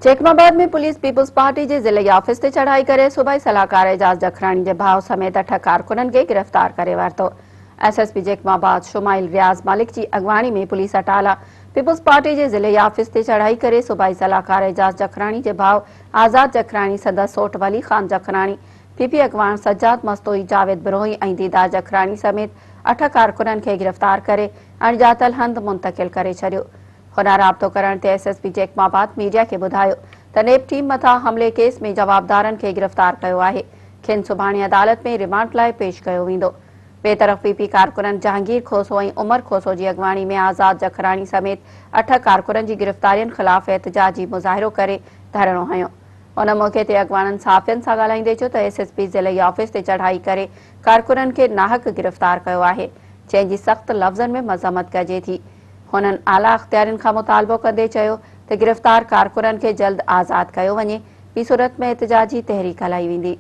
चेकमाबाद में police people's party के जिले ऑफिस से चढ़ाई करे सूबाई सलाहकार एजाज जखरानी के भाव समेत 8 कारकुनन के गिरफ्तार करे वरतो। एसएसपी चेकमाबाद शुमाइल रियाज मलिक की अगवानी में पुलिस अटाला पीपुल्स पार्टी के जिले ऑफिस से चढ़ाई करे सूबाई सलाहकार एजाज जखरानी के भाव आजाद जखरानी सदर सोट वली खान जखरानी पीपी अगवान सज्जाद मस्तोई जावेद बिरोही और दीदार जखरानी समेत 8 कारकुनन के गिरफ्तार करे अणजातल हंध मुंतकिल करे छड़ियो। हुन राब्तो करण ते एसएसपी चेकमाबाद मीडिया के बुधायो त नेब टीम मथा हमले केस में जवाबदारन के गिरफ्तार कयो आहे। खिन सुभाणे अदालत में रिमांड लाइ पेश कयो वेंदो। बेतरफ पीपी कारकुनन जहांगीर खोसो और उमर खोसो की अगवानी में आजाद जखरानी समेत 8 कारकुनन की गिरफ्तारियन खिलाफ एहतजाजी मुजाहिरो करे धरणो हयो। उन मौके ते अगवानन साफ़ियन सां ॻाल्हाईंदे चयो त एसएसपी जिले ऑफिस ते चढ़ाई करे कारकुनन के नाहक गिरफ्तार कयो आहे, जंहिंजी सख्त लफ़्ज़न में मज़म्मत कजे थी। हुननि आला अख्तियारनि खां मुतालबो कंदे चयो त गिरफ्तार कारकुनन के जल्द आज़ाद कयो वञे, ॿी सूरत में एहतजाजी तहरीक हलाई वेंदी।